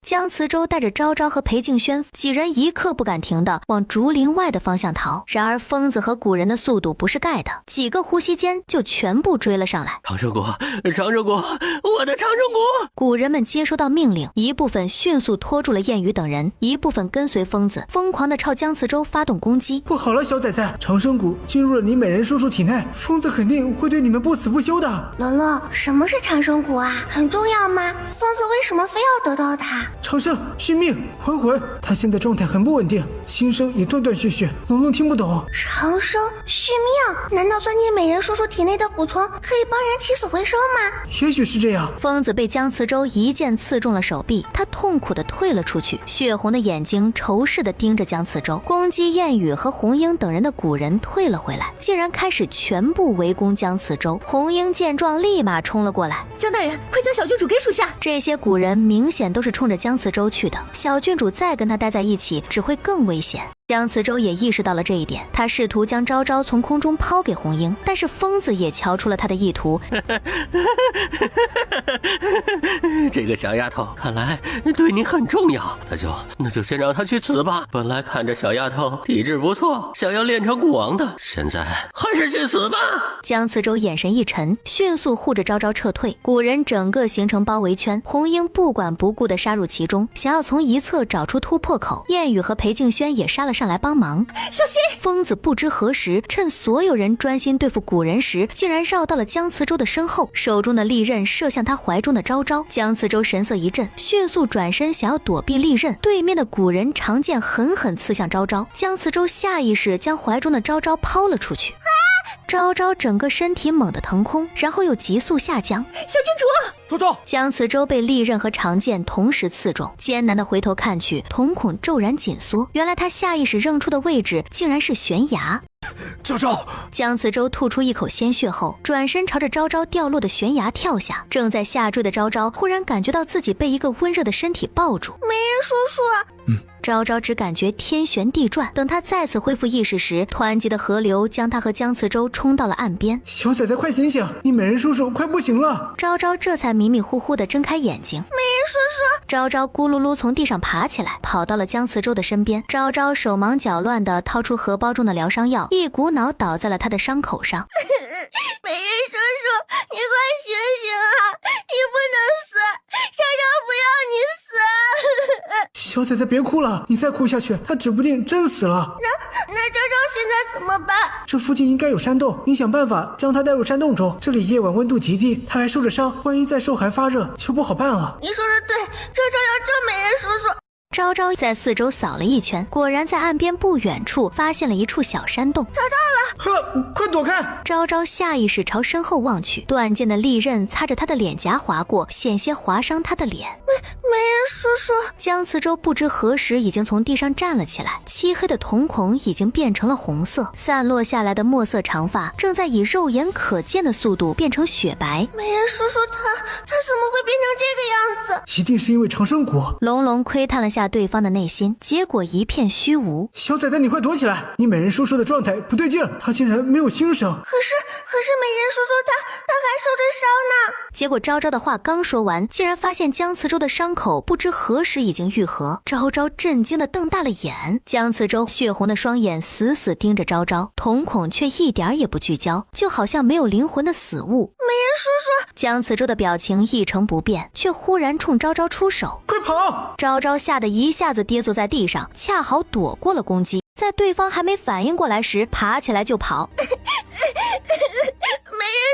江慈州带着昭昭和裴静轩几人一刻不敢停地往竹林外的方向逃。然而疯子和古人的速度不是盖的，几个呼吸间就全部追了上来。长生果，长生果，我的长生果！古人们接收到命令，一部分迅速拖住了燕雨等人，一部分跟随疯子，疯狂地朝江慈州发动攻击。不好了，小崽崽，长生谷进入了你美人叔叔体内，疯子肯定会对你们不死不休的。乐乐，什么是长生谷啊？很重要吗？疯子为什么非要得到它？长生、续命、还魂，他现在状态很不稳定，心声也断断续续，龙龙听不懂。长生续命？难道钻进美人叔叔体内的蛊虫可以帮人起死回生吗？也许是这样。疯子被江慈州一剑刺中了手臂，他痛苦地退了出去，血红的眼睛仇视地盯着江慈州。攻击燕雨和红英等人的古人退了回来，竟然开始全部围攻江慈州。红英见状立马冲了过来，江大人，快将小郡主给属下！这些古人明显都是冲着江慈州去的，小郡主再跟他待在一起只会更危险。江慈州也意识到了这一点，他试图将昭昭从空中抛给红英，但是疯子也瞧出了他的意图。这个小丫头看来对你很重要，那就先让她去死吧。本来看着小丫头体质不错，想要练成古王的，现在还是去死吧。江慈州眼神一沉，迅速护着昭昭撤退。古人整个形成包围圈，红英不管不顾地杀入其中，想要从一侧找出突破口。燕雨和裴静轩也杀了上来帮忙。小心！疯子不知何时趁所有人专心对付古人时，竟然绕到了江慈州的身后，手中的利刃射向他怀中的昭昭。江慈州神色一震，迅速转身想要躲避利刃，对面的古人长剑狠狠刺向昭昭。江慈州下意识将怀中的昭昭抛了出去。昭昭整个身体猛地腾空，然后又急速下降。小郡主，昭昭！江慈州被利刃和长剑同时刺中，艰难地回头看去，瞳孔骤然紧缩。原来他下意识扔出的位置竟然是悬崖。昭昭！江慈州吐出一口鲜血后，转身朝着昭昭掉落的悬崖跳下。正在下坠的昭昭忽然感觉到自己被一个温热的身体抱住。美人叔叔，昭昭只感觉天旋地转，等他再次恢复意识时，湍急的河流将他和江慈州冲到了岸边。小崽崽，快醒醒！你美人叔叔快不行了！昭昭这才迷迷糊糊地睁开眼睛。美人叔叔！昭昭咕噜噜从地上爬起来，跑到了江慈州的身边。昭昭手忙脚乱地掏出荷包中的疗伤药，一股脑倒在了他的伤口上。美人叔叔，你快醒醒啊！你不能死，昭昭不要你死！小崽崽别哭了，你再哭下去，他指不定真死了。那昭昭现在怎么办？这附近应该有山洞，你想办法将他带入山洞中。这里夜晚温度极低，他还受着伤，万一再受寒发热，就不好办了。你说的对，昭昭要救美人叔叔。昭昭在四周扫了一圈，果然在岸边不远处发现了一处小山洞。找到了！呵，快躲开！昭昭下意识朝身后望去，断剑的利刃擦着他的脸颊划过，险些划伤他的脸。美人叔叔！江慈州不知何时已经从地上站了起来，漆黑的瞳孔已经变成了红色，散落下来的墨色长发正在以肉眼可见的速度变成雪白。美人叔叔他怎么会变成这个样子？一定是因为长生果。龙龙窥探了下对方的内心，结果一片虚无。小崽崽，你快躲起来！你美人叔叔的状态不对劲，他竟然没有心声。可是美人叔叔他还受着伤呢。结果昭昭的话刚说完，竟然发现江慈州的伤口不知何时已经愈合。昭昭震惊地瞪大了眼，江慈州血红的双眼死死盯着昭昭，瞳孔却一点也不聚焦，就好像没有灵魂的死物。美人叔叔！江慈州的表情一成不变，却忽然冲昭昭出手。快跑！昭昭吓得一下子跌坐在地上，恰好躲过了攻击。在对方还没反应过来时，爬起来就跑。美人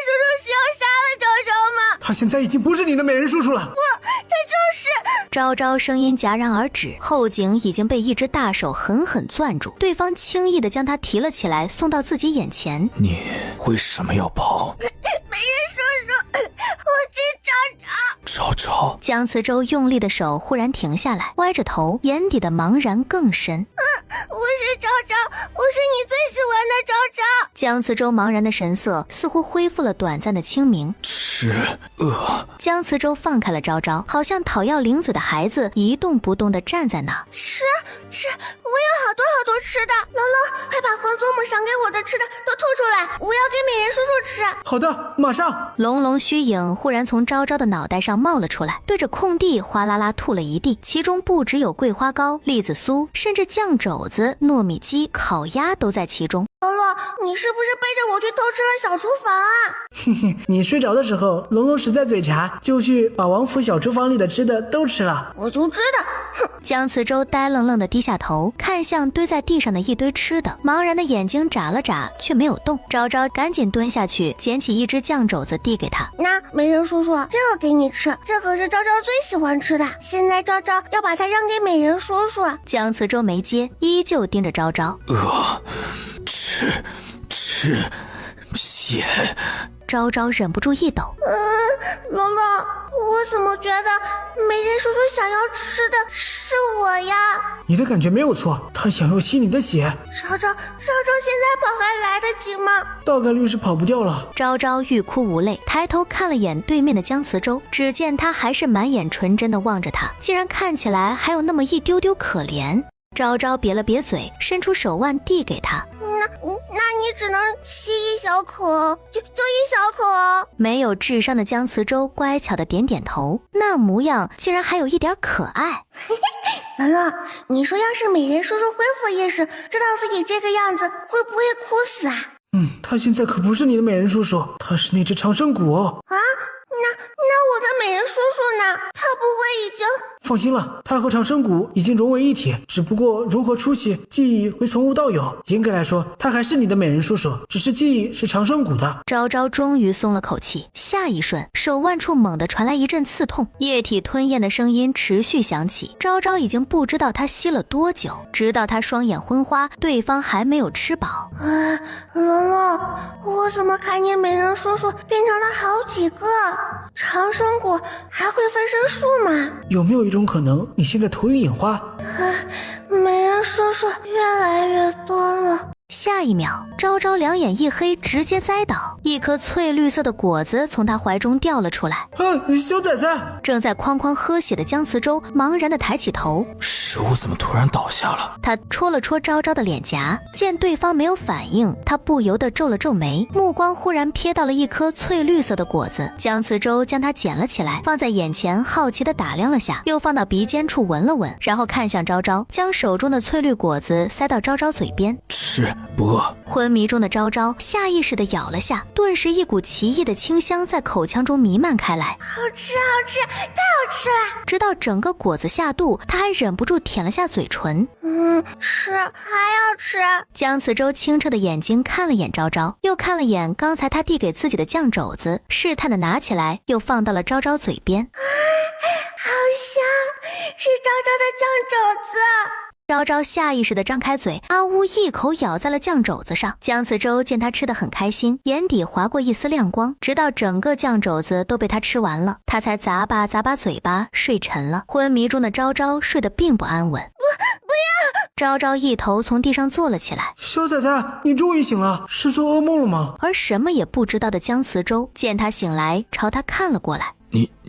叔叔是要杀了昭昭吗？他现在已经不是你的美人叔叔了。他就是。昭昭声音戛然而止，后颈已经被一只大手狠狠攥住，对方轻易地将他提了起来，送到自己眼前。你为什么要跑？美人叔叔，我是昭昭。昭昭。江慈州用力的手忽然停下来，歪着头，眼底的茫然更深。我是昭昭，我是你最喜欢的昭昭。江慈州茫然的神色似乎恢复了短暂的清明。吃饿。江慈州放开了昭昭，好像讨要零嘴的孩子，一动不动地站在那儿。吃，我有好多吃的。龙龙，快把皇祖母赏给我的吃的都吐出来，我要给美人叔叔吃。好的，马上。龙龙虚影忽然从昭昭的脑袋上冒了出来，对着空地哗啦啦吐了一地，其中不只有桂花糕、栗子酥，甚至酱肘子、糯米鸡、烤鸭都在其中。龙龙，你是不是背着我去偷吃了小厨房啊？嘿嘿，你睡着的时候，龙龙实在嘴馋，就去把王府小厨房里的吃的都吃了。我就知道，哼！姜慈州呆愣愣地低下头，看向堆在地上的一堆吃的，茫然的眼睛眨了眨，却没有动。昭昭赶紧蹲下去，捡起一只酱肘子递给他。那美人叔叔，这个给你吃，这可是昭昭最喜欢吃的。现在昭昭要把它让给美人叔叔。姜慈州没接，依旧盯着昭昭。吃血。昭昭忍不住一抖。龙龙，我怎么觉得美人叔叔想要吃的是我呀？你的感觉没有错，他想要吸你的血。昭昭现在跑还来得及吗？大概率是跑不掉了。昭昭欲哭无泪，抬头看了眼对面的姜慈州，只见他还是满眼纯真的望着他，竟然看起来还有那么一丢丢可怜。昭昭瘪了瘪嘴，伸出手腕递给他。那你只能吸一小口，就一小口哦。没有智商的姜慈州乖巧的点点头，那模样竟然还有一点可爱。龙龙，你说要是美人叔叔恢复意识，知道自己这个样子，会不会哭死啊？他现在可不是你的美人叔叔，他是那只长生骨哦。啊，那我的美人叔叔呢？他不会已经……放心了，他和长生骨已经融为一体，只不过融合初期记忆会从无到有。严格来说，他还是你的美人叔叔，只是记忆是长生骨的。昭昭终于松了口气，下一瞬，手腕处猛地传来一阵刺痛，液体吞咽的声音持续响起。昭昭已经不知道他吸了多久，直到他双眼昏花，对方还没有吃饱。龙龙，我怎么看见美人叔叔变成了好几个？长生骨还会分身术吗？有没有一种可能，你现在头晕眼花？美人叔叔越来越多了。下一秒，昭昭两眼一黑，直接栽倒，一颗翠绿色的果子从他怀中掉了出来。小崽崽！正在哐哐喝血的姜慈州茫然地抬起头，食物怎么突然倒下了？他戳了戳昭昭的脸颊，见对方没有反应，他不由得皱了皱眉，目光忽然瞥到了一颗翠绿色的果子。姜慈州将它捡了起来，放在眼前，好奇地打量了下，又放到鼻尖处闻了闻，然后看向昭昭，将手中的翠绿果子塞到昭昭嘴边。吃，不饿。昏迷中的昭昭下意识地咬了下，顿时一股奇异的清香在口腔中弥漫开来。好吃，太好吃了！直到整个果子下肚，他还忍不住舔了下嘴唇。吃，还要吃。姜慈州清澈的眼睛看了眼昭昭，又看了眼刚才他递给自己的酱肘子，试探地拿起来，又放到了昭昭嘴边。好香，是昭昭的酱肘子。昭昭下意识地张开嘴，啊呜一口咬在了酱肘子上。姜慈州见他吃得很开心，眼底划过一丝亮光，直到整个酱肘子都被他吃完了，他才咂巴咂巴嘴巴，睡沉了。昏迷中的昭昭睡得并不安稳。不要！昭昭一头从地上坐了起来。小崽崽，你终于醒了，是做噩梦了吗？而什么也不知道的姜慈州见他醒来，朝他看了过来。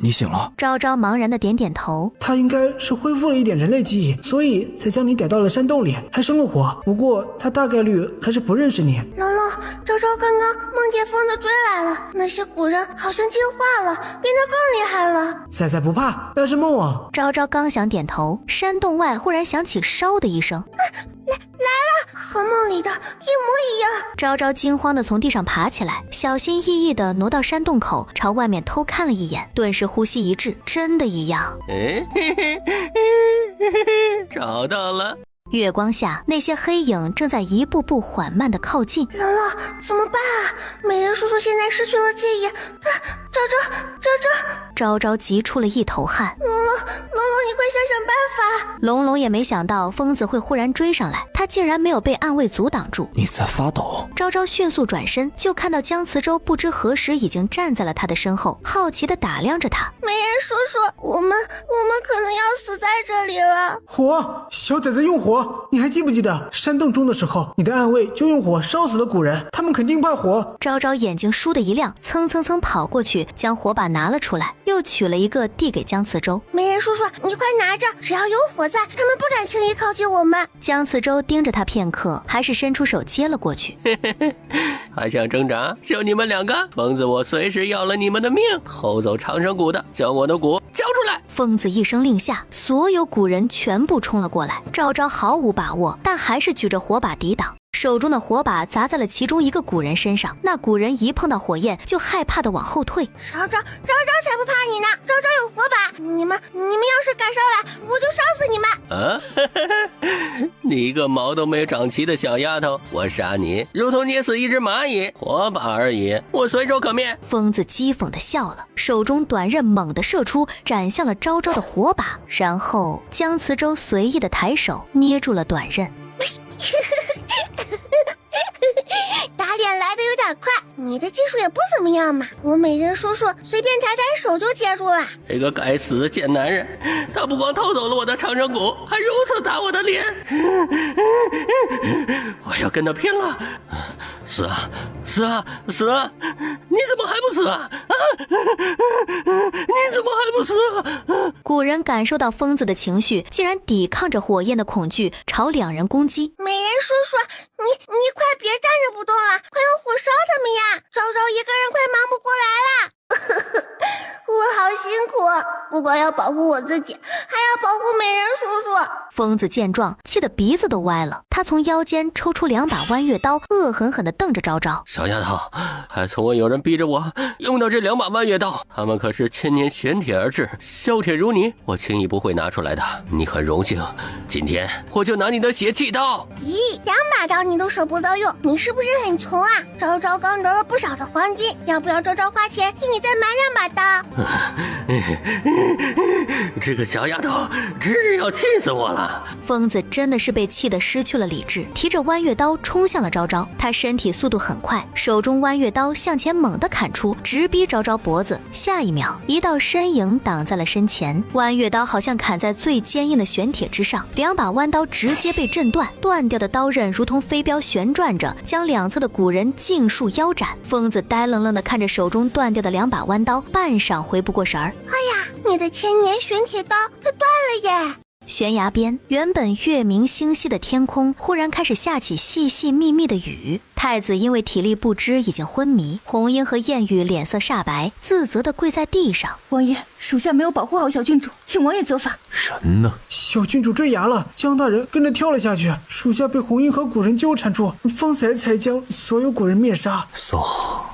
你醒了？昭昭茫然的点点头。他应该是恢复了一点人类记忆，所以才将你逮到了山洞里，还生了火。不过他大概率还是不认识你。龙龙，昭昭刚刚梦见疯子追来了，那些古人好像进化了，变得更厉害了。崽崽不怕，那是梦啊。昭昭刚想点头，山洞外忽然响起唰的一声。来了，和梦里的一模一样。昭昭惊慌地从地上爬起来，小心翼翼地挪到山洞口，朝外面偷看了一眼，顿时呼吸一滞，真的一样。找到了。月光下，那些黑影正在一步步缓慢地靠近。龙龙，怎么办啊？美人叔叔现在失去了记忆，昭昭急出了一头汗。龙龙，你快想办法！龙龙也没想到疯子会忽然追上来，他竟然没有被暗卫阻挡住。你在发抖。昭昭迅速转身，就看到姜慈州不知何时已经站在了他的身后，好奇地打量着他。美人叔叔，我们可能要死在这里了。火！小崽崽用火！你还记不记得山洞中的时候，你的暗卫就用火烧死了古人，他们肯定怕火。昭昭眼睛倏地一亮，蹭跑过去，将火把拿了出来，又取了一个递给姜慈州。美人叔叔，你快拿着，只要有火在，他们不敢轻易靠近我们。江慈洲盯着他片刻，还是伸出手接了过去。还想挣扎？就你们2个！疯子，我随时要了你们的命！偷走长生谷的，将我的谷交出来！疯子一声令下，所有古人全部冲了过来。昭昭毫无把握，但还是举着火把抵挡。手中的火把砸在了其中一个古人身上，那古人一碰到火焰就害怕的往后退。昭昭才不怕你呢！昭昭有火把，你们要是敢上来，我就烧死你们！你一个毛都没长齐的小丫头，我杀你如同捏死一只蚂蚁，火把而已，我随手可灭。疯子讥讽的笑了，手中短刃猛地射出，斩向了昭昭的火把，然后江慈洲随意的抬手捏住了短刃。打点来的有点快，你的技术也不怎么样嘛。我美人叔叔随便抬手就接住了。这个该死的贱男人，他不光偷走了我的长生谷，还如此打我的脸。我要跟他拼了！死啊！死啊！死啊！你怎么还不死啊？你怎么还不死啊？古人感受到疯子的情绪，竟然抵抗着火焰的恐惧，朝2人攻击。美人叔叔，你快别站着不动了，快用火烧他们呀！昭昭一个人快忙不过来了。我好辛苦，不光要保护我自己，还要保护美人叔叔。疯子见状，气得鼻子都歪了。他从腰间抽出2把弯月刀，恶狠狠地瞪着昭昭。小丫头，还从未有人逼着我用到这2把弯月刀，他们可是千年玄铁而制，削铁如泥，我轻易不会拿出来的。你很荣幸，今天我就拿你的血祭刀。咦，2把刀你都舍不得用，你是不是很穷啊？昭昭刚得了不少的黄金，要不要昭昭花钱替你再买2把刀？这个小丫头真是要气死我了。疯子真的是被气得失去了理智，提着弯月刀冲向了昭昭。他身体速度很快，手中弯月刀向前猛地砍出，直逼昭昭脖子。下一秒，一道身影挡在了身前，弯月刀好像砍在最坚硬的玄铁之上，2把弯刀直接被震断，断掉的刀刃如同飞镖旋转着，将2侧的古人尽数腰斩。疯子呆愣愣地看着手中断掉的2把弯刀，半晌回不过神儿。哎呀，你的千年玄铁刀它断了耶！悬崖边，原本月明星稀的天空忽然开始下起细细密密的雨。太子因为体力不支已经昏迷，红英和燕玉脸色煞白，自责地跪在地上。王爷，属下没有保护好小郡主，请王爷责罚。人呢？小郡主坠崖了，江大人跟着跳了下去，属下被红英和古人纠缠住，方才将所有古人灭杀。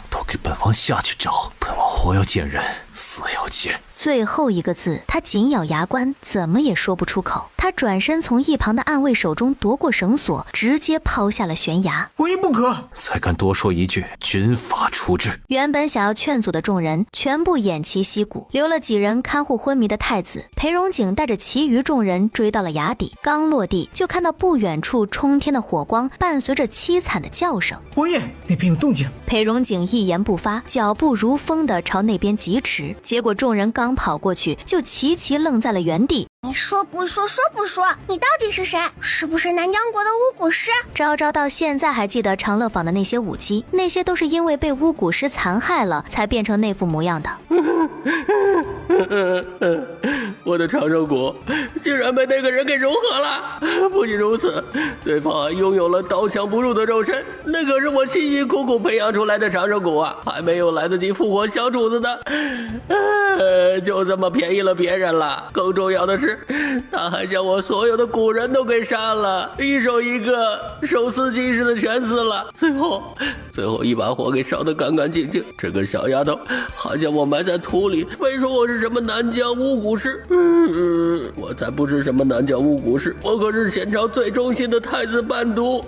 都给本王下去找，本王活要见人，死要见。最后一个字，他紧咬牙关，怎么也说不出口。他转身从一旁的暗卫手中夺过绳索，直接抛下了悬崖。无一不可！再敢多说一句，军法处置。原本想要劝阻的众人全部偃旗息鼓，留了几人看护昏迷的太子。裴荣景带着其余众人追到了崖底，刚落地就看到不远处冲天的火光，伴随着凄惨的叫声。王爷，那边有动静。裴荣景一言不发，脚步如风地朝那边疾驰。结果众人刚跑过去，就齐愣在了原地。你说不说，说不说，你到底是谁？是不是南疆国的巫蛊师？昭昭到现在还记得长乐坊的那些武姬，那些都是因为被巫蛊师残害了，才变成那副模样的。我的长生谷竟然被那个人给融合了！不仅如此，对方还拥有了刀枪不入的肉身，那可是我辛辛苦苦培养出来的长生谷啊，还没有来得及复活小主子的，就这么便宜了别人了。更重要的是，他还将我所有的古人都给杀了，一手一个，手撕鸡似的全撕了。最后一把火给烧得干干净净。这个小丫头还将我埋在土里，非说我是什么南疆巫蛊师。我才不是什么南疆巫蛊师，我可是前朝最忠心的太子伴读。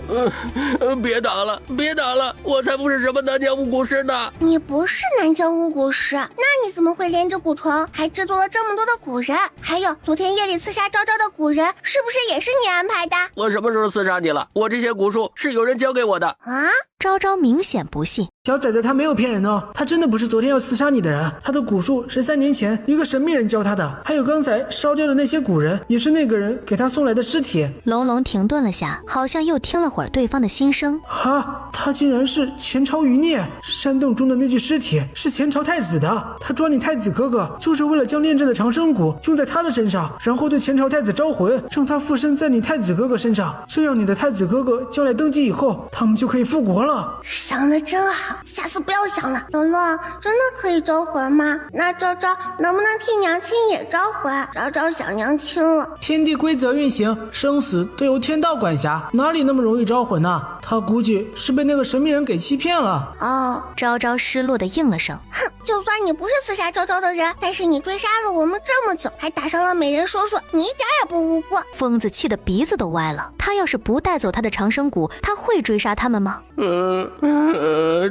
别打了，别打了，我才不是什么南疆巫蛊师呢。你不是南疆巫蛊师，那你怎么会炼制蛊虫，还制作了这么多的古人？还有昨天夜里刺杀昭昭的古人，是不是也是你安排的？我什么时候刺杀你了？我这些蛊术是有人教给我的。啊，昭昭明显不信。小崽子他没有骗人哦，他真的不是昨天要刺杀你的人，他的蛊术是3年前一个神秘人教他的，还有刚才烧掉的那些古人，也是那个人给他送来的尸体。龙龙停顿了下，好像又听了会儿对方的心声。啊，他竟然是前朝余孽！山洞中的那具尸体是前朝太子的，他抓你太子哥哥就是为了将炼制的长生蛊用在他的身上，然后对前朝太子招魂，让他附身在你太子哥哥身上，这样你的太子哥哥将来登基以后，他们就可以复国了。想得真好，下次不要想了。龙龙，真的可以招魂吗？那昭昭能不能替娘亲也招魂？昭昭想娘亲了。天地规则运行，生死都由天道管辖，哪里那么容易招魂呢？他估计是被那个神秘人给欺骗了。哦，昭昭失落的应了声。哼，就算你不是刺杀昭昭的人，但是你追杀了我们这么久，还打伤了美人叔叔，你一点也不无辜。疯子气得鼻子都歪了，他要是不带走他的长生蛊，他会追杀他们吗？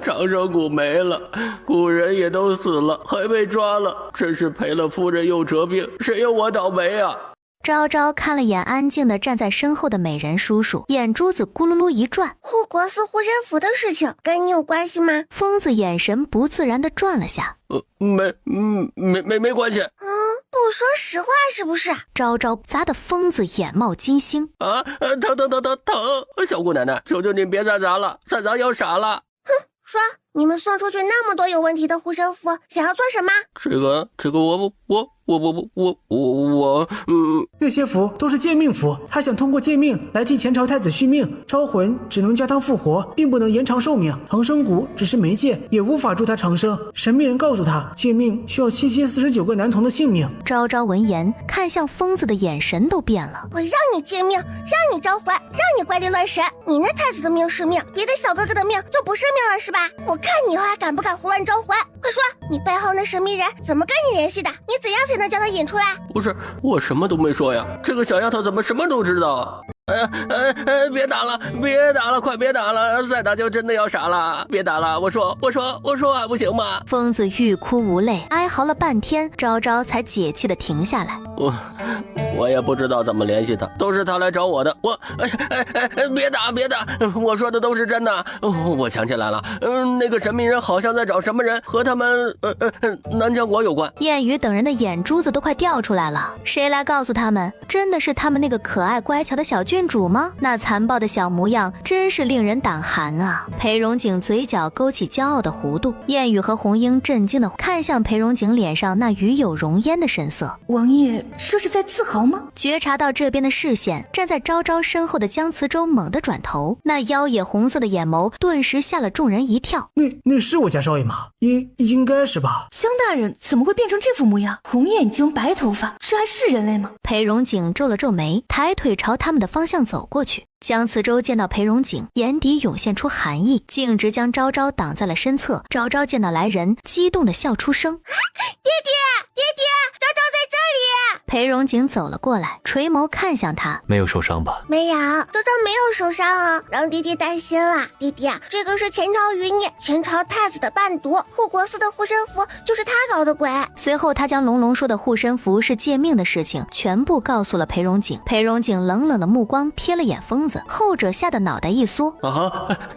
长生蛊没了，古人也都死了，还被抓了，真是赔了夫人又折兵，谁有我倒霉啊！昭昭看了眼安静的站在身后的美人叔叔，眼珠子咕噜噜一转。护国寺护身符的事情跟你有关系吗？疯子眼神不自然地转了下。没关系。不说实话是不是？昭昭砸得疯子眼冒金星。啊，疼！小姑奶奶，求求您别再砸了，再砸要傻了。哼，说你们送出去那么多有问题的护身符，想要做什么？这个我那些符都是借命符，他想通过借命来替前朝太子续命，招魂只能叫他复活，并不能延长寿命。长生蛊只是媒介，也无法助他长生。神秘人告诉他，借命需要749个男童的性命。昭昭闻言，看向疯子的眼神都变了。我让你借命，让你招魂，让你怪力乱神。你那太子的命是命，别的小哥哥的命就不是命了是吧？我看你以后还敢不敢胡乱招魂？快说，你背后那神秘人怎么跟你联系的？你怎样才能将他引出来？不是，我什么都没说呀，这个小丫头怎么什么都知道？别打了，快别打了，再打就真的要傻了，别打了，我说还不行吗？疯子欲哭无泪，哀嚎了半天，昭昭才解气的停下来。我也不知道怎么联系他，都是他来找我的。别打，我说的都是真的。我想起来了，那个神秘人好像在找什么人，和他们南疆国有关。燕语等人的眼珠子都快掉出来了，谁来告诉他们，真的是他们那个可爱乖巧的小郡主吗？那残暴的小模样真是令人胆寒啊！裴荣景嘴角勾起骄傲的弧度，燕语和红英震惊的看向裴荣景脸上那与有容焉的神色。王爷这是在自豪吗？觉察到这边的视线，站在昭昭身后的江慈州猛地转头，那妖冶红色的眼眸顿时吓了众人一跳。那是我家少爷吗？应该是吧。江大人怎么会变成这副模样？红眼睛白头发，这还是人类吗？裴荣景皱了皱眉，抬腿朝他们的方向走过去。江慈州见到裴荣景，眼底涌现出寒意，径直将昭昭挡在了身侧。昭昭见到来人，激动地笑出声：爹爹，昭昭在这里。裴荣景走了过来，垂眸看向他：没有受伤吧？没有，昭昭没有受伤啊，让爹爹担心了。爹爹，这个是前朝余孽，前朝太子的伴读，护国寺的护身符就是他搞的鬼。随后他将龙龙说的护身符是借命的事情全部告诉了裴荣景。裴荣景冷冷的目光瞥了眼疯子，后者吓得脑袋一缩：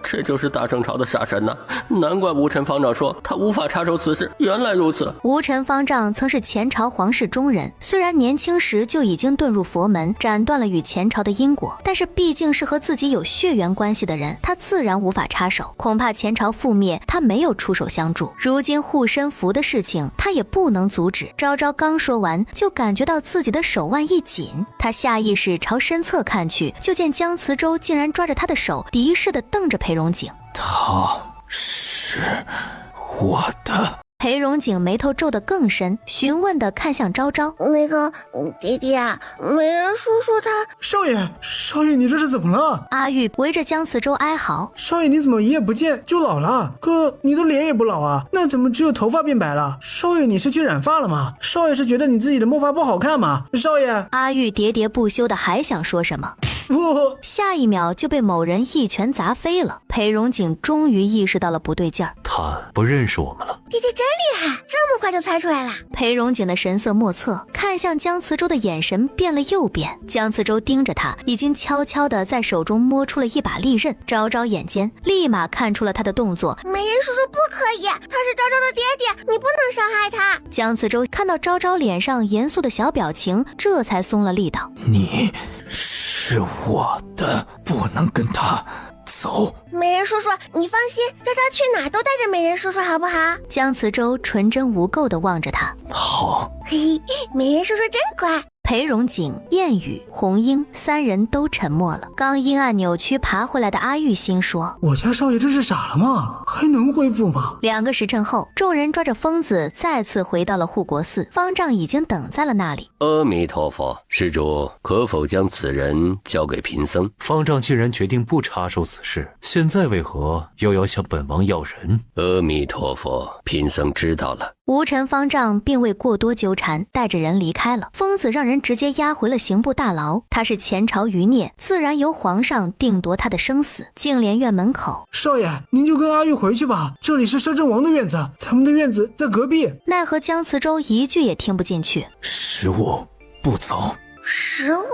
这就是大圣朝的傻神呐！难怪吴尘方丈说他无法插手此事，原来如此。吴尘方丈曾是前朝皇室中人，虽然年轻时就已经遁入佛门，斩断了与前朝的因果，但是毕竟是和自己有血缘关系的人，他自然无法插手。恐怕前朝覆灭，他没有出手相助。如今护身符的事情，他也不能阻止。昭昭刚说完，就感觉到自己的手腕一紧，他下意识朝身侧看去，就见江慈州竟然抓着他的手，敌视地瞪着裴荣景。他是我的。裴荣景眉头皱得更深，询问地看向昭昭：那个爹爹，美人叔叔他……少爷你这是怎么了？阿玉围着江慈州哀嚎：少爷你怎么一夜不见就老了？哥你的脸也不老啊，那怎么只有头发变白了？少爷你是去染发了吗？少爷是觉得你自己的毛发不好看吗？少爷！阿玉喋喋不休的还想说什么，不，下一秒就被某人一拳砸飞了。裴荣景终于意识到了不对劲儿，他不认识我们了。爹爹真厉害，这么快就猜出来了。裴荣景的神色莫测，看向江慈洲的眼神变了又变。江慈洲盯着他，已经悄悄地在手中摸出了一把利刃。昭昭眼尖，立马看出了他的动作。美人叔叔不可以，他是昭昭的爹爹，你不能伤害他。江慈洲看到昭昭脸上严肃的小表情，这才松了力道。你是我的，不能跟他走。美人叔叔，你放心，昭昭去哪儿都带着美人叔叔，好不好？江慈洲纯真无垢地望着他。好。嘿嘿，美人叔叔真乖。裴荣景、燕雨、红英三人都沉默了。刚阴暗扭曲爬回来的阿玉心说：我家少爷这是傻了吗？还能恢复吗？2个时辰后，众人抓着疯子再次回到了护国寺，方丈已经等在了那里。阿弥陀佛，施主可否将此人交给贫僧？方丈既然决定不插手此事，现在为何又要向本王要人？阿弥陀佛，贫僧知道了。无尘方丈并未过多纠缠，带着人离开了。疯子让人直接押回了刑部大牢，他是前朝余孽，自然由皇上定夺他的生死。净莲院门口，少爷，您就跟阿玉回去吧，这里是摄政王的院子，咱们的院子在隔壁。奈何江慈洲一句也听不进去。食物不走。食物？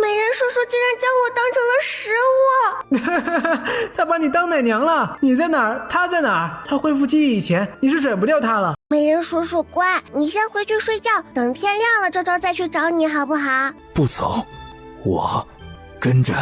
美人叔叔竟然将我当成了食物。他把你当奶娘了，你在哪儿他在哪儿，他恢复记忆以前你是甩不掉他了。美人叔叔乖，你先回去睡觉，等天亮了昭昭再去找你好不好？不走，我跟着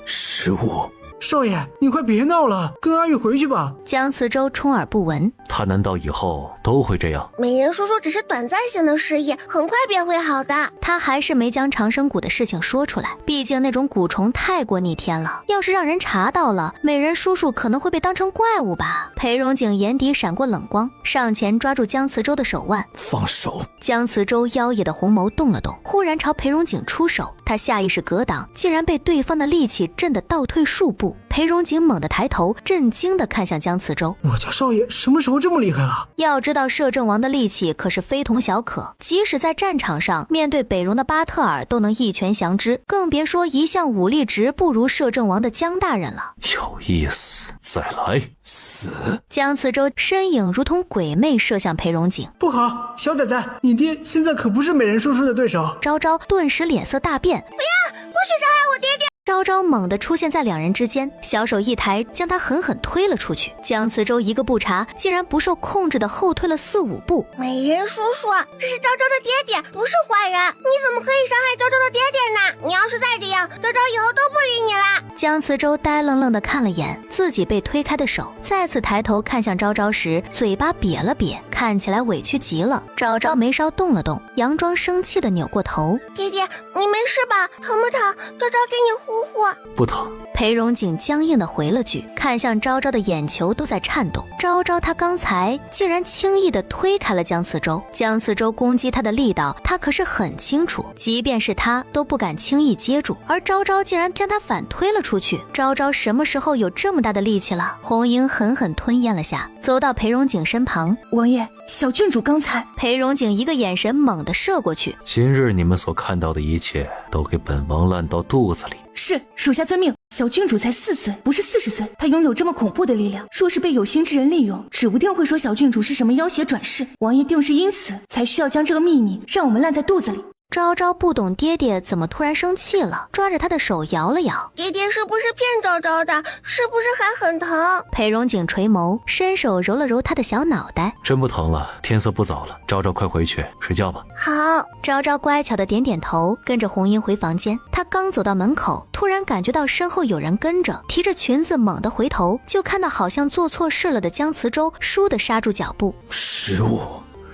食物。少爷，你快别闹了，跟阿玉回去吧。江慈洲充耳不闻。他难道以后都会这样？美人叔叔只是短暂性的失忆，很快便会好的。他还是没将长生蛊的事情说出来，毕竟那种蛊虫太过逆天了，要是让人查到了，美人叔叔可能会被当成怪物吧。裴荣景眼底闪过冷光，上前抓住江慈洲的手腕。放手！江慈洲妖冶的红眸动了动，忽然朝裴荣景出手，他下意识格挡，竟然被对方的力气震得倒退数步。裴荣景猛地抬头，震惊地看向江慈洲。我家少爷什么时候这么厉害了？要知道摄政王的力气可是非同小可，即使在战场上面对北戎的巴特尔都能一拳降之，更别说一向武力值不如摄政王的江大人了。有意思，再来死！江慈洲身影如同鬼魅射向裴荣景。不好，小崽子，你爹现在可不是美人叔叔的对手。昭昭顿时脸色大变，不许伤害我爹爹！昭昭猛地出现在两人之间，小手一抬，将他狠狠推了出去。江慈洲一个不察，竟然不受控制的后退了4、5步。美人叔叔，这是昭昭的爹爹，不是坏人，你怎么可以伤害昭昭的爹爹呢？你要是再这样，昭昭以后都不理你了。江慈洲呆愣愣地看了眼自己被推开的手，再次抬头看向昭昭时，嘴巴瘪了瘪，看起来委屈极了。昭昭眉梢动了动，佯装生气地扭过头：爹爹，你没事吧？疼不疼？昭昭给你呼呼。不疼。裴荣景僵硬地回了句，看向昭昭的眼球都在颤动。昭昭他刚才竟然轻易地推开了江慈洲，江慈洲攻击他的力道他可是很清楚，即便是他都不敢轻易接住，而昭昭竟然将他反推了出去。昭昭什么时候有这么大的力气了？红英狠狠吞咽了下，走到裴荣景身旁。王爷，小郡主刚才……裴荣景一个眼神猛地射过去。今日你们所看到的一切都给本王烂到肚子里。是，属下遵命。小郡主才4岁，不是40岁，她拥有这么恐怖的力量，若是被有心之人利用，指不定会说小郡主是什么妖邪转世。王爷定是因此才需要将这个秘密让我们烂在肚子里。昭昭不懂爹爹怎么突然生气了，抓着他的手摇了摇。爹爹是不是骗昭昭的？是不是还很疼？裴荣景垂眸，伸手揉了揉他的小脑袋。真不疼了，天色不早了，昭昭快回去睡觉吧。好。昭昭乖巧的点点头，跟着红英回房间。他刚走到门口，突然感觉到身后有人跟着，提着裙子猛地回头，就看到好像做错事了的江慈洲倏地刹住脚步。食物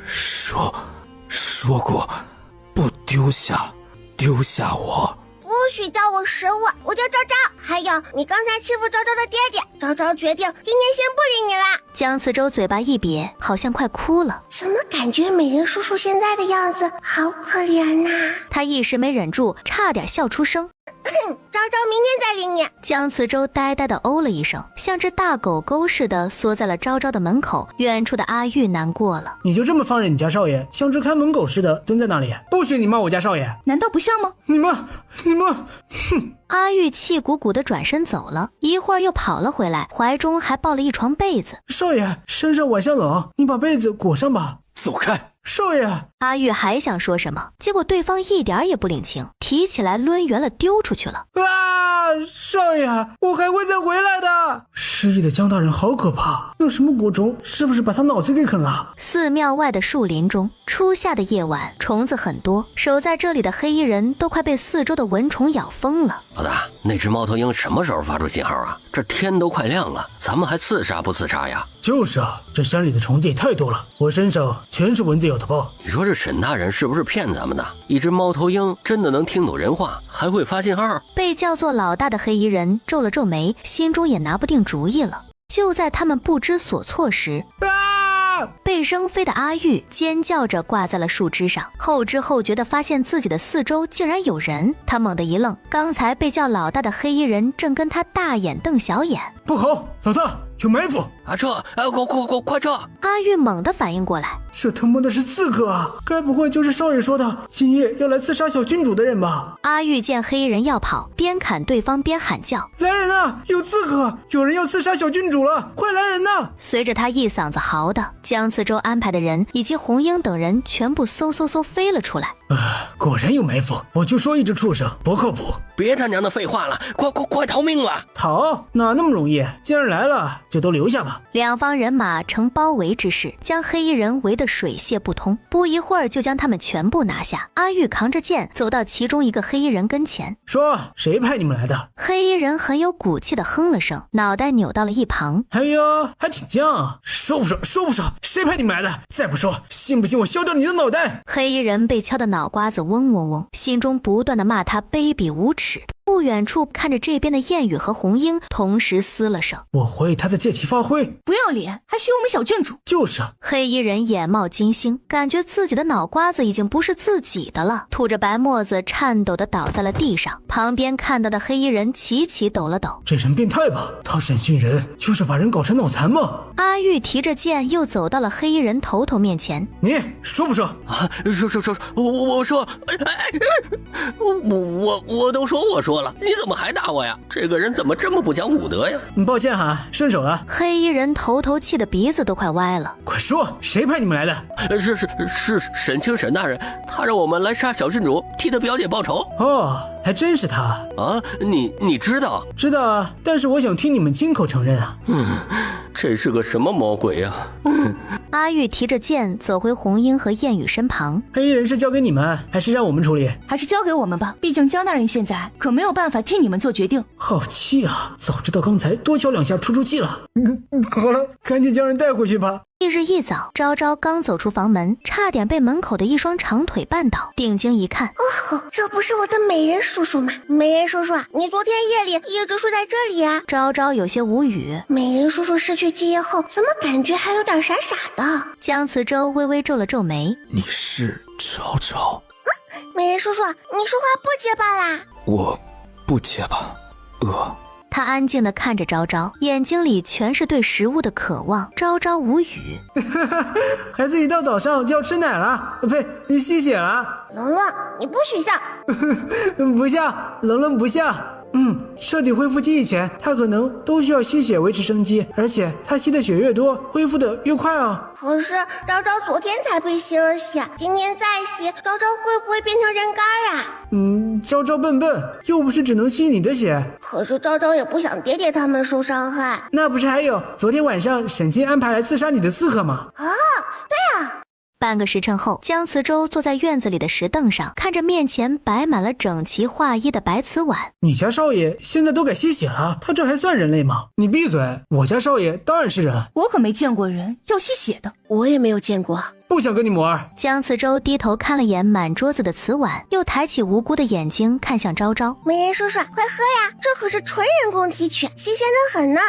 说过不丢下我。不许叫我食物，我叫昭昭。还有，你刚才欺负昭昭的爹爹，昭昭决定今天先不理你了。江慈洲嘴巴一瘪，好像快哭了。怎么感觉美人叔叔现在的样子好可怜呐？他一时没忍住，差点笑出声。昭昭明天再理你。江慈州呆呆地哦了一声，像只大狗狗似的缩在了昭昭的门口。远处的阿玉难过了，你就这么放任你家少爷像只看门狗似的蹲在那里？不许你骂我家少爷！难道不像吗？你们，哼！阿玉气鼓鼓地转身走了，一会儿又跑了回来，怀中还抱了一床被子。少爷，身上晚上冷，你把被子裹上吧。走开！少爷！阿玉还想说什么，结果对方一点也不领情，提起来抡圆了丢出去了。啊！少爷，我还会再回来的。失忆的江大人好可怕，那什么蛊虫是不是把他脑子给啃了？寺庙外的树林中，初夏的夜晚，虫子很多，守在这里的黑衣人都快被四周的蚊虫咬疯了。老大，那只猫头鹰什么时候发出信号啊？这天都快亮了，咱们还自杀不自杀呀？就是啊，这山里的虫子也太多了，我身上全是蚊子咬的包。你说这沈大人是不是骗咱们的？一只猫头鹰真的能听懂人话，还会发信号？被叫做老大的黑衣人皱了皱眉，心中也拿不定主意了。就在他们不知所措时，被扔飞的阿玉尖叫着挂在了树枝上，后知后觉地发现自己的四周竟然有人。他猛地一愣，刚才被叫老大的黑衣人正跟他大眼瞪小眼。不好，老大有埋伏！啊，撤！快撤！阿玉猛地反应过来，这他妈的是刺客啊！该不会就是少爷说的今夜要来刺杀小郡主的人吧？阿玉见黑衣人要跑，边砍对方边喊叫：来人啊！有刺客！有人要刺杀小郡主了！快来人呐！随着他一嗓子嚎的，江慈州安排的人以及红英等人全部嗖飞了出来。果然有埋伏，我就说一只畜生不靠谱。别他娘的废话了，快逃命了！逃？哪那么容易？既然来了，就都留下吧。两方人马呈包围之势，将黑衣人围得水泄不通，不一会儿就将他们全部拿下。阿玉扛着剑走到其中一个黑衣人跟前，说：谁派你们来的？黑衣人很有骨气的哼了声，脑袋扭到了一旁。哎呦，还挺犟，说不说？谁派你们来的？再不说，信不信我削掉你的脑袋？黑衣人被敲得脑瓜子嗡嗡嗡，心中不断的骂他卑鄙无耻。不远处看着这边的燕雨和红英同时嘶了声：我怀疑他在借题发挥，不要脸，还许我们小郡主。就是黑衣人眼冒金星，感觉自己的脑瓜子已经不是自己的了，吐着白沫子颤抖的倒在了地上。旁边看到的黑衣人齐齐抖了抖，这人变态吧？他审讯人就是把人搞成脑残吗？阿玉提着剑又走到了黑衣人头面前，你说不说？啊，说，我说，我都说我说了，你怎么还打我呀？这个人怎么这么不讲武德呀？抱歉哈，顺手了。黑衣人头气得鼻子都快歪了。快说，谁派你们来的？是沈清沈大人，他让我们来杀小郡主，替他表姐报仇。哦，还真是他啊！你知道？知道啊，但是我想听你们亲口承认啊。这是个什么魔鬼呀？阿玉提着剑走回红英和燕雨身旁。黑衣人是交给你们，还是让我们处理？还是交给我们吧，毕竟江大人现在可没有办法替你们做决定。好气啊！早知道刚才多敲两下出气了。好了，赶紧将人带回去吧。翌日一早，昭昭刚走出房门，差点被门口的一双长腿绊倒。定睛一看，这不是我的美人叔叔吗？美人叔叔，你昨天夜里一直睡在这里啊？昭昭有些无语。美人叔叔失去记忆后，怎么感觉还有点傻傻的？江慈州微微皱了皱眉。你是昭昭？美人叔叔，你说话不结巴啦？我不结巴，他安静地看着昭昭，眼睛里全是对食物的渴望。昭昭无语。孩子一到岛上就要吃奶了，呸，吸血了。龙龙，你不许笑。不笑，龙龙不笑。彻底恢复记忆前，他可能都需要吸血维持生机，而且他吸的血越多，恢复的越快啊。可是昭昭昨天才被吸了血，今天再吸，昭昭会不会变成人干啊？昭昭笨，又不是只能吸你的血。可是昭昭也不想爹爹他们受伤害。那不是还有昨天晚上沈星安排来刺杀你的刺客吗？对啊。半个时辰后，江慈州坐在院子里的石凳上，看着面前摆满了整齐划一的白瓷碗。你家少爷现在都改吸血了，他这还算人类吗？你闭嘴！我家少爷当然是人。我可没见过人要吸血的。我也没有见过。不想跟你磨。江慈州低头看了眼满桌子的瓷碗，又抬起无辜的眼睛看向昭昭。美人叔叔，快喝呀！这可是纯人工提取，新鲜的很呢。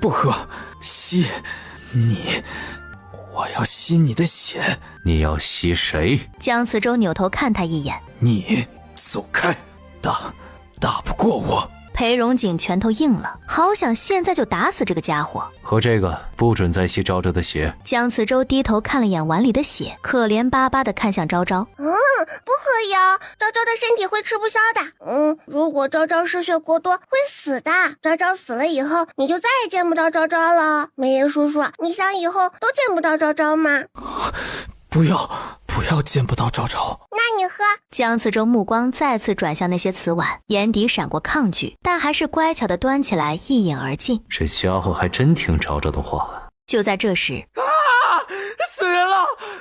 不喝，吸你。我要吸你的血。你要吸谁？江慈州扭头看他一眼。你走开，大过我。裴荣景拳头硬了，好想现在就打死这个家伙。和这个不准再吸昭昭的血。姜慈州低头看了眼碗里的血，可怜巴巴地看向昭昭。不可以啊，昭昭的身体会吃不消的。如果昭昭失血过多会死的。昭昭死了以后，你就再也见不到昭昭了。梅人叔叔，你想以后都见不到昭昭吗？不要见不到昭昭。那你喝。姜慈州目光再次转向那些瓷碗，眼底闪过抗拒，但还是乖巧地端起来一饮而尽。这家伙还真听昭昭的话。就在这时，死人了！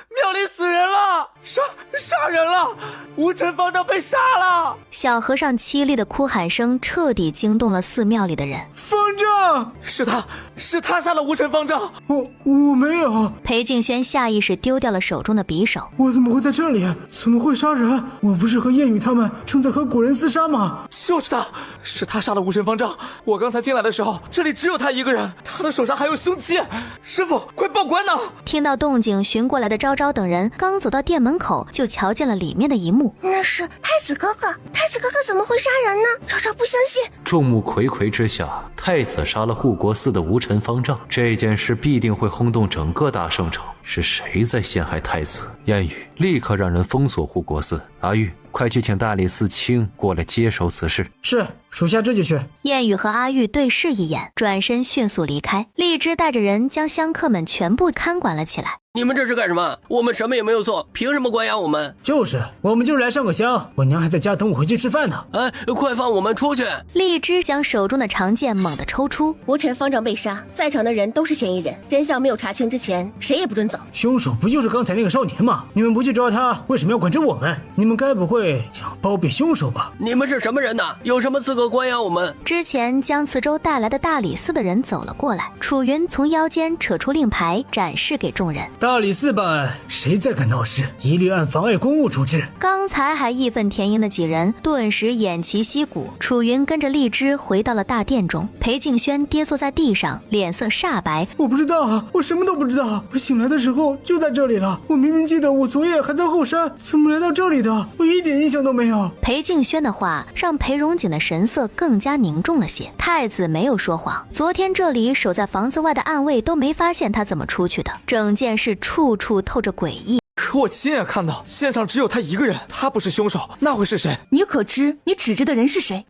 庙里死人了！杀人了！无尘方丈被杀了！小和尚凄厉的哭喊声彻底惊动了寺庙里的人。方丈，是他杀了无尘方丈！我没有。裴敬轩下意识丢掉了手中的匕首。我怎么会在这里？怎么会杀人？我不是和燕雨他们正在和古人厮杀吗？是他杀了无尘方丈！我刚才进来的时候，这里只有他一个人，他的手上还有凶器。师傅，快报官呐！听到动静，寻过来的昭昭等人刚走到店门口，就瞧见了里面的一幕。那是太子哥哥，太子哥哥怎么会杀人呢？昭昭不相信。众目睽睽之下，太子杀了护国寺的无尘方丈，这件事必定会轰动整个大圣城。是谁在陷害太子？燕雨，立刻让人封锁护国寺。阿玉，快去请大理寺卿过来接手此事。是，属下这就去。燕雨和阿玉对视一眼，转身迅速离开。荔枝带着人将香客们全部看管了起来。你们这是干什么？我们什么也没有做，凭什么关押我们？我们就是来上个香，我娘还在家等我回去吃饭呢。快放我们出去！荔枝将手中的长剑猛地抽出。无尘方丈被杀，在场的人都是嫌疑人，真相没有查清之前，谁也不准走。凶手不就是刚才那个少年吗？你们不去抓他，为什么要管着我们？你们该不会想包庇凶手吧？你们是什么人呐？有什么资格关押我们？之前将慈州带来的大理寺的人走了过来，楚云从腰间扯出令牌，展示给众人。大理寺办案，谁再敢闹事，一律按妨碍公务处置。刚才还义愤填膺的几人，顿时偃旗息鼓。楚云跟着荔枝回到了大殿中，裴敬轩跌坐在地上，脸色煞白。我不知道啊，我什么都不知道。我醒来的时候就在这里了，我明明记得我昨夜还在后山，怎么来到这里的？我一点印象都没有。裴敬轩的话让裴荣景的神色更加凝重了些。太子没有说谎，昨天这里守在房子外的暗卫都没发现他怎么出去的，整件事处处透着诡异。可我亲眼看到，现场只有他一个人，他不是凶手，那会是谁？你可知你指着的人是谁？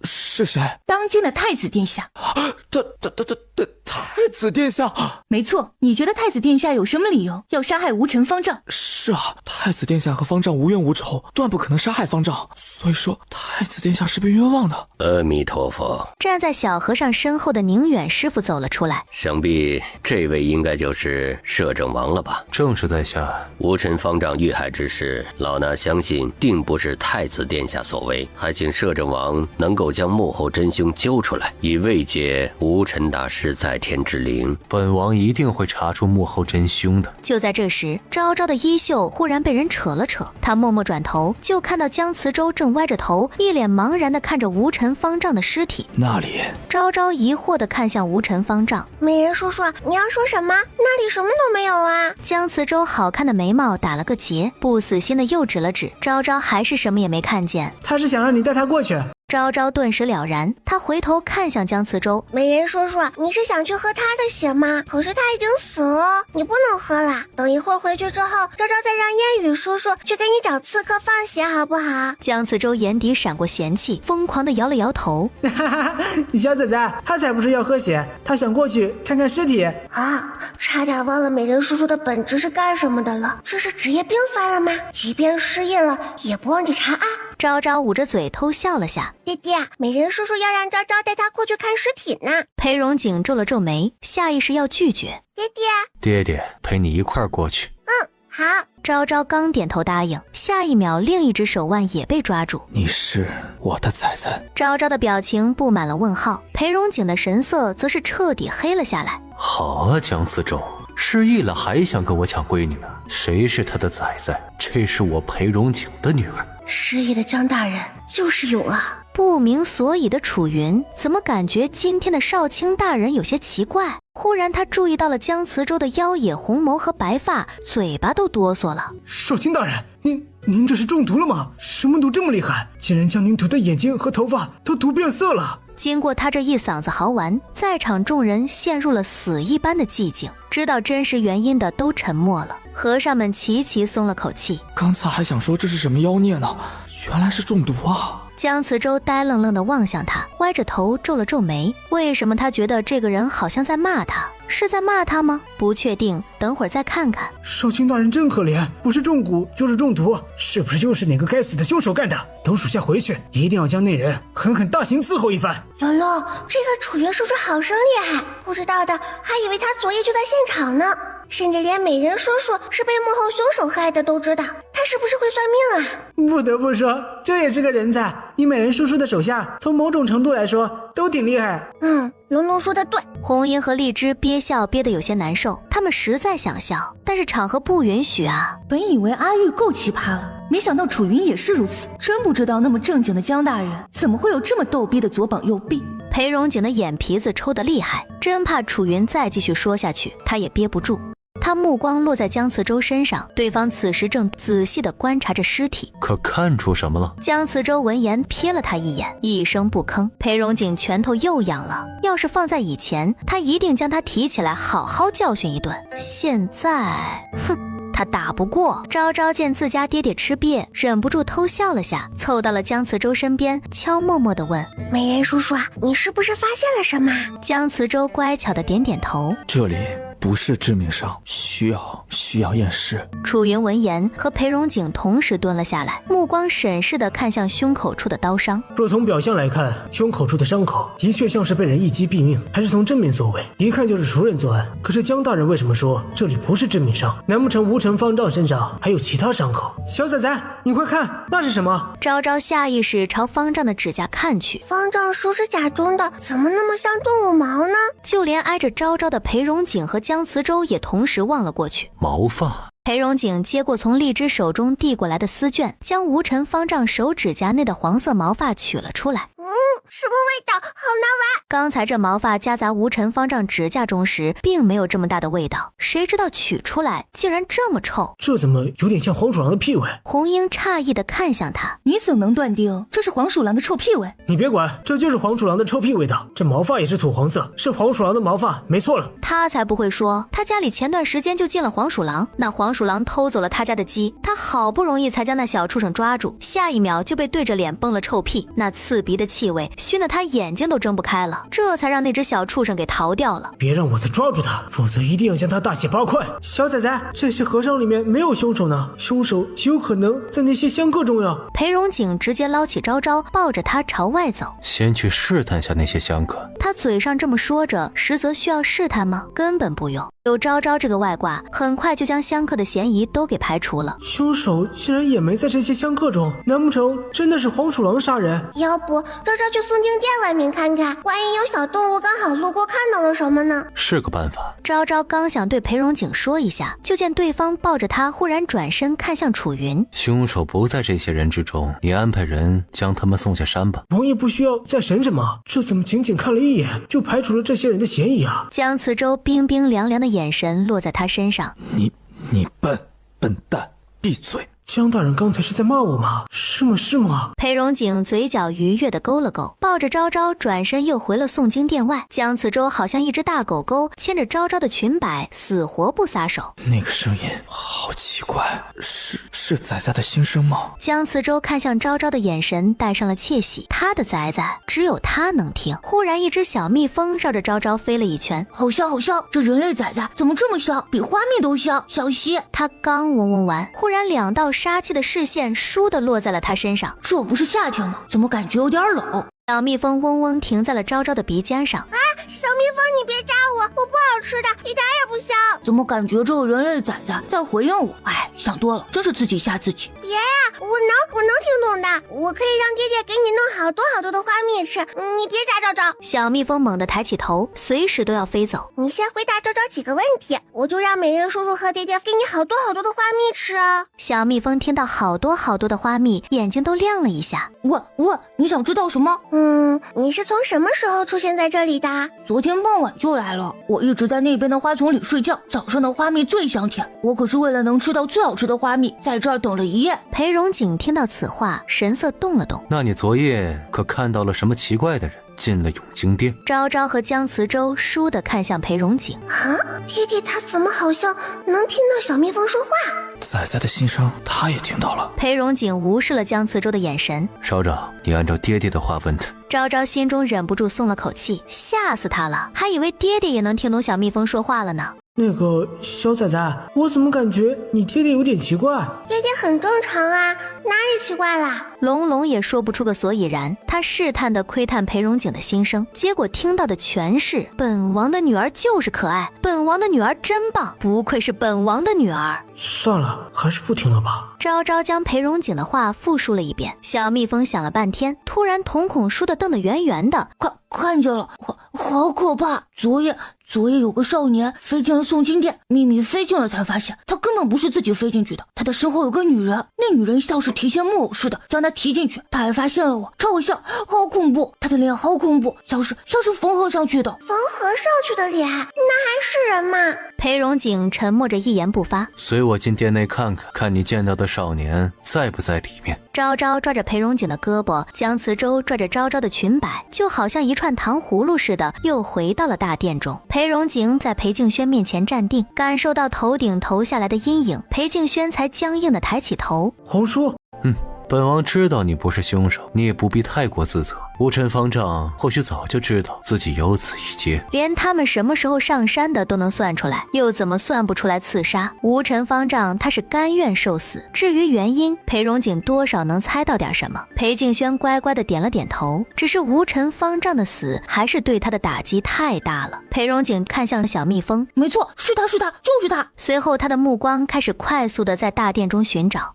是谁？当今的太子殿下。太子殿下？没错，你觉得太子殿下有什么理由要杀害无尘方丈？是啊，太子殿下和方丈无冤无仇，断不可能杀害方丈。所以说，太子殿下是被冤枉的。阿弥陀佛。站在小和尚身后的宁远师傅走了出来。想必这位应该就是摄政王了吧？正是在下。无尘方丈遇害之事，老衲相信定不是太子殿下所为，还请摄政王能够将幕后真凶揪出来，以慰藉无尘大师在天之灵。本王一定会查出幕后真凶的。就在这时，昭昭的衣袖忽然被人扯了扯，他默默转头，就看到姜慈州正歪着头，一脸茫然地看着无尘方丈的尸体。那里？昭昭疑惑地看向无尘方丈。美人叔叔，你要说什么？那里什么都没有啊。姜慈州好看的眉毛打了个结，不死心的又指了指。昭昭还是什么也没看见。他是想让你带他过去。昭昭顿时了然，他回头看向姜慈州。美人叔叔，你是想去喝他的血吗？可是他已经死了，你不能喝了。等一会儿回去之后，昭昭再让烟雨叔叔去给你找刺客放血，好不好？姜慈州眼底闪过嫌弃，疯狂地摇了摇头。小崽子，他才不是要喝血，他想过去看看尸体。差点忘了美人叔叔的本职是干什么的了。这是职业病犯了吗？即便失业了，也不忘记查案。昭昭捂着嘴偷笑了下。爹爹，美人叔叔要让昭昭带他过去看尸体呢。裴荣景皱了皱眉，下意识要拒绝。爹爹陪你一块儿过去。好。昭昭刚点头答应，下一秒另一只手腕也被抓住。你是我的崽子。昭昭的表情布满了问号，裴荣景的神色则是彻底黑了下来。好啊，姜慈州，失忆了还想跟我抢闺女呢？谁是他的崽子？这是我裴荣景的女儿。失忆的姜大人就是勇啊！不明所以的楚云怎么感觉今天的少卿大人有些奇怪？忽然他注意到了姜慈州的妖冶红眸和白发，嘴巴都哆嗦了。少卿大人，您这是中毒了吗？什么毒这么厉害，竟然将您涂的眼睛和头发都涂变色了？经过他这一嗓子嚎完，在场众人陷入了死一般的寂静，知道真实原因的都沉默了。和尚们齐齐松了口气。刚才还想说这是什么妖孽呢，原来是中毒啊！江慈洲呆愣愣地望向他，歪着头皱了皱眉。为什么他觉得这个人好像在骂他？是在骂他吗？不确定，等会儿再看看。少卿大人真可怜，不是中蛊就是中毒，是不是又是哪个该死的凶手干的？等属下回去，一定要将那人狠狠大刑伺候一番。龙龙，这个楚云叔叔好生厉害，不知道的还以为他昨夜就在现场呢，甚至连美人叔叔是被幕后凶手害的都知道，他是不是会算命啊？不得不说，这也是个人才。你美人叔叔的手下，从某种程度来说都挺厉害。龙龙说的对。红英和荔枝憋笑憋得有些难受，他们实在想笑，但是场合不允许啊。本以为阿玉够奇葩了，没想到楚云也是如此，真不知道那么正经的江大人怎么会有这么逗逼的左膀右臂。裴荣景的眼皮子抽得厉害，真怕楚云再继续说下去，他也憋不住。他目光落在江慈洲身上，对方此时正仔细地观察着尸体。可看出什么了？江慈洲闻言瞥了他一眼，一声不吭。裴荣景拳头又痒了，要是放在以前，他一定将他提起来好好教训一顿。现在，他打不过。昭昭见自家爹爹吃瘪，忍不住偷笑了下，凑到了江慈洲身边，悄默默地问：美人叔叔啊，你是不是发现了什么？江慈洲乖巧地点点头。这里不是致命伤，需要验尸。楚云闻言和裴荣景同时蹲了下来，目光审视地看向胸口处的刀伤。若从表象来看，胸口处的伤口的确像是被人一击毙命，还是从正面所为，一看就是熟人作案。可是江大人为什么说这里不是致命伤？难不成吴成方丈身上还有其他伤口？小崽崽，你快看，那是什么？昭昭下意识朝方丈的指甲看去，方丈手指甲中的怎么那么像动物毛呢？就连挨着昭昭的裴荣景和江慈洲也同时望了过去。毛发。裴荣景接过从荔枝手中递过来的丝绢，将吴尘方丈手指甲内的黄色毛发取了出来。什么味道？好难闻！刚才这毛发夹杂吴尘方丈指甲中时，并没有这么大的味道，谁知道取出来竟然这么臭。这怎么有点像黄鼠狼的屁味？红英诧异地看向他，你怎能断定这是黄鼠狼的臭屁味？你别管，这就是黄鼠狼的臭屁味道。这毛发也是土黄色，是黄鼠狼的毛发，没错了。他才不会说，他家里前段时间就进了黄鼠狼，那黄鼠狼偷走了他家的鸡，他好不容易才将那小畜生抓住，下一秒就被对着脸崩了臭屁，那刺鼻的气味熏得他眼睛都睁不开了，这才让那只小畜生给逃掉了。别让我再抓住他，否则一定要将他大卸八块。小崽崽，这些和尚里面没有凶手呢，凶手极有可能在那些香客中呀。裴荣景直接捞起昭昭，抱着他朝外走。先去试探下那些香客。他嘴上这么说着，实则需要试探吗？根本不用。有昭昭这个外挂，很快就将香客的嫌疑都给排除了。凶手竟然也没在这些香客中，难不成真的是黄鼠狼杀人？要不昭昭去诵经殿外面看看，万一有小动物刚好路过看到了什么呢？是个办法。昭昭刚想对裴荣景说一下，就见对方抱着他忽然转身看向楚云。凶手不在这些人之中，你安排人将他们送下山吧。王爷不需要再审什么，这怎么仅仅看了一眼就排除了这些人的嫌疑啊？江慈洲冰冰凉凉的眼神落在他身上。你笨蛋，闭嘴！江大人刚才是在骂我吗？是吗？裴荣景嘴角愉悦地勾了勾，抱着昭昭转身又回了诵经殿外。江慈洲好像一只大狗狗牵着昭昭的裙摆，死活不撒手。那个声音好奇怪，是仔仔的心声吗？江慈洲看向昭昭的眼神带上了窃喜，他的仔仔只有他能听。忽然一只小蜜蜂绕着昭昭飞了一圈，好香好香，这人类仔仔怎么这么香，比花蜜都香，小溪。他刚嗡完，忽然两道杀气的视线倏地落在了他身上。这不是夏天吗？怎么感觉有点冷？小蜜蜂嗡嗡停在了昭昭的鼻尖上。小蜜蜂，你别扎我不好吃的，一点也不香。怎么感觉这个人类仔仔在回应我？想多了，真是自己吓自己。别呀，我能听懂的，我可以让爹爹给你弄好多的花蜜吃，你别扎昭昭。小蜜蜂猛地抬起头，随时都要飞走。你先回答昭昭几个问题，我就让美人叔叔和爹爹给你好多的花蜜吃啊。小蜜蜂听到好多的花蜜，眼睛都亮了一下。我你想知道什么？你是从什么时候出现在这里的？昨天傍晚就来了。我一直在那边的花丛里睡觉，早上的花蜜最香甜，我可是为了能吃到最好吃的花蜜，在这儿等了一夜。裴荣景听到此话，神色动了动。那你昨夜可看到了什么奇怪的人进了永京殿？昭昭和江慈洲倏地看向裴荣景。爹爹他怎么好像能听到小蜜蜂说话？仔仔的心声他也听到了。裴荣景无视了江慈洲的眼神。少长，你按照爹爹的话问他。昭昭心中忍不住松了口气，吓死他了，还以为爹爹也能听懂小蜜蜂说话了呢。那个小仔仔，我怎么感觉你爹爹有点奇怪？爹爹很正常啊，哪里奇怪啦？龙龙也说不出个所以然，他试探地窥探裴荣景的心声，结果听到的全是本王的女儿就是可爱，本王的女儿真棒，不愧是本王的女儿。算了，还是不听了吧。昭昭将裴荣景的话复述了一遍，小蜜蜂想了半天，突然瞳孔倏地瞪得圆圆的。看见了，好可怕！昨夜有个少年飞进了诵经殿，秘密飞进了才发现他根本不是自己飞进去的，他的身后有个女人，那女人像是提线木偶似的将他提进去，他还发现了我，朝我笑，好恐怖！他的脸好恐怖，像是缝合上去的。缝合上去的脸，那还是人吗？裴荣景沉默着一言不发。随我进殿内看看，看你见到的少年在不在里面。昭昭抓着裴荣景的胳膊，江慈洲拽着昭昭的裙摆，就好像一串糖葫芦似的，又回到了大殿中。裴荣景在裴敬轩面前站定，感受到头顶投下来的阴影，裴敬轩才僵硬地抬起头。皇叔，本王知道你不是凶手，你也不必太过自责。无尘方丈或许早就知道自己有此一劫，连他们什么时候上山的都能算出来，又怎么算不出来刺杀？无尘方丈他是甘愿受死，至于原因，裴荣景多少能猜到点什么。裴敬轩乖乖的点了点头，只是无尘方丈的死还是对他的打击太大了。裴荣景看向小蜜蜂，没错，是他，就是他。随后他的目光开始快速的在大殿中寻找。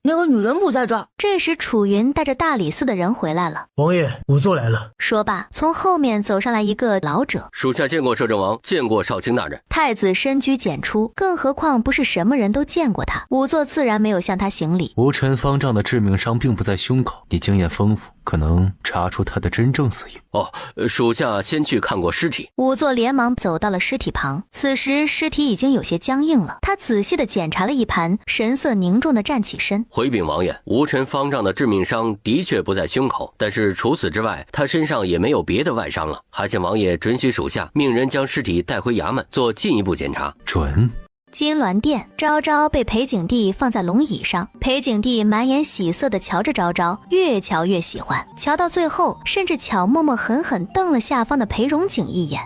那个女人不在这儿。这时楚云带着大理寺的人回来了。王爷，仵作来了。说罢，从后面走上来一个老者。属下见过摄政王，见过少卿大人。太子深居简出，更何况不是什么人都见过他，仵作自然没有向他行礼。无尘方丈的致命伤并不在胸口，你经验丰富，可能查出他的真正死因。属下先去看过尸体。仵作连忙走到了尸体旁，此时尸体已经有些僵硬了。他仔细地检查了一盘，神色凝重地站起身。回禀王爷，无尘方丈的致命伤的确不在胸口，但是除此之外，他身上也没有别的外伤了。还请王爷准许属下命人将尸体带回衙门做进一步检查。准。金銮殿，昭昭被裴景帝放在龙椅上，裴景帝满眼喜色地瞧着昭昭，越瞧越喜欢，瞧到最后甚至悄默默狠狠瞪了下方的裴荣景一眼。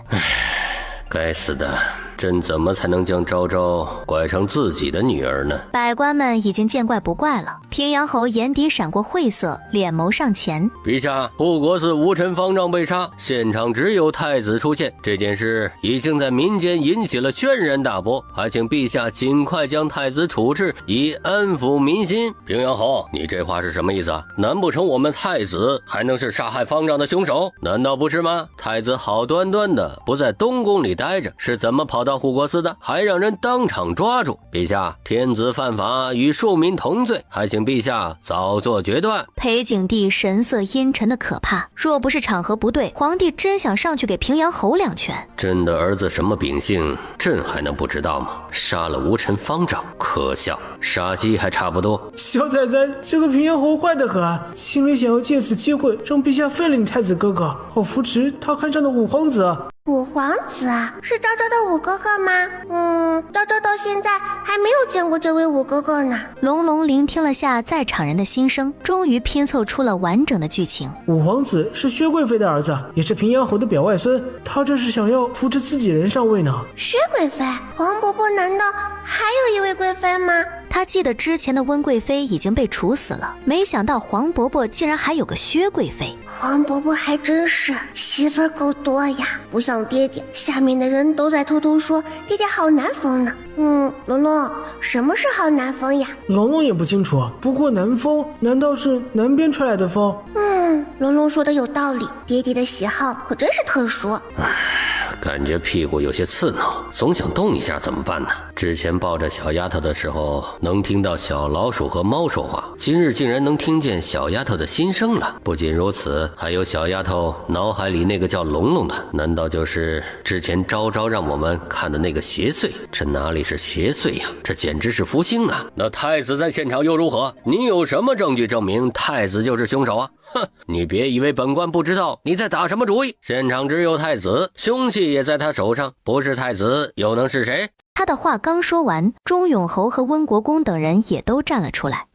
该死的，朕怎么才能将昭昭拐成自己的女儿呢？百官们已经见怪不怪了。平阳侯眼底闪过晦涩，脸眸上前。陛下，护国寺无尘方丈被杀，现场只有太子出现，这件事已经在民间引起了轩然大波，还请陛下尽快将太子处置，以安抚民心。平阳侯，你这话是什么意思啊？难不成我们太子还能是杀害方丈的凶手？难道不是吗？太子好端端的不在东宫里待着，是怎么跑到护国寺的？还让人当场抓住。陛下，天子犯法与庶民同罪，还请陛下早做决断。裴景帝神色阴沉的可怕，若不是场合不对，皇帝真想上去给平阳侯两拳。朕的儿子什么秉性，朕还能不知道吗？杀了无尘方丈，可笑，杀鸡还差不多。小崽崽，这个平阳侯坏得很，心里想要借此机会让陛下废了你太子哥哥，好扶持他看上的五皇子。五皇子是昭昭的五哥哥吗？昭昭到现在还没有见过这位五哥哥呢。龙龙聆听了下在场人的心声，终于拼凑出了完整的剧情。五皇子是薛贵妃的儿子，也是平阳侯的表外孙，他这是想要扶持自己人上位呢。薛贵妃，黄伯伯难道还有一位贵妃吗？他记得之前的温贵妃已经被处死了，没想到黄伯伯竟然还有个薛贵妃。黄伯伯还真是媳妇儿够多呀，不像爹爹，下面的人都在偷偷说爹爹好难逢呢。龙龙，什么是好难逢呀？龙龙也不清楚，不过南风难道是南边吹来的风？龙龙说的有道理，爹爹的喜好可真是特殊。感觉屁股有些刺挠，总想动一下，怎么办呢？之前抱着小丫头的时候，能听到小老鼠和猫说话，今日竟然能听见小丫头的心声了。不仅如此，还有小丫头脑海里那个叫龙龙的，难道就是之前昭昭让我们看的那个邪祟？这哪里是邪祟呀，这简直是福星啊！那太子在现场又如何？你有什么证据证明太子就是凶手啊？哼，你别以为本官不知道你在打什么主意。现场只有太子，凶器也在他手上，不是太子又能是谁？他的话刚说完，钟永侯和温国公等人也都站了出来。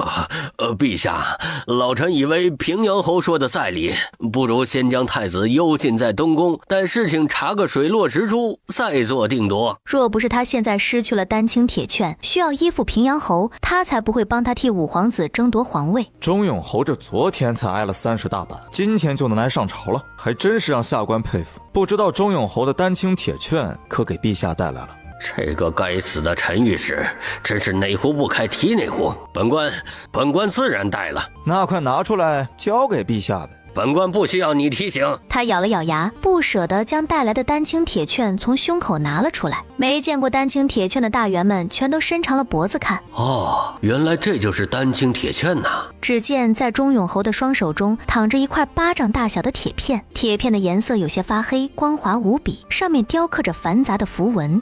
陛下，老臣以为平阳侯说的在理，不如先将太子幽禁在东宫，待事情查个水落石出，再做定夺。若不是他现在失去了丹青铁券，需要依附平阳侯，他才不会帮他替五皇子争夺皇位。钟永侯这昨天才挨了30大板，今天就能来上朝了，还真是让下官佩服。不知道钟永侯的丹青铁券可给陛下带来了？这个该死的陈御史，真是哪壶不开提哪壶。本官自然带了。那快拿出来交给陛下呗。本官不需要你提醒。他咬了咬牙，不舍得将带来的丹青铁券从胸口拿了出来。没见过丹青铁券的大员们全都伸长了脖子看。哦，原来这就是丹青铁券呐！只见在钟永侯的双手中躺着一块巴掌大小的铁片，铁片的颜色有些发黑，光滑无比，上面雕刻着繁杂的符文。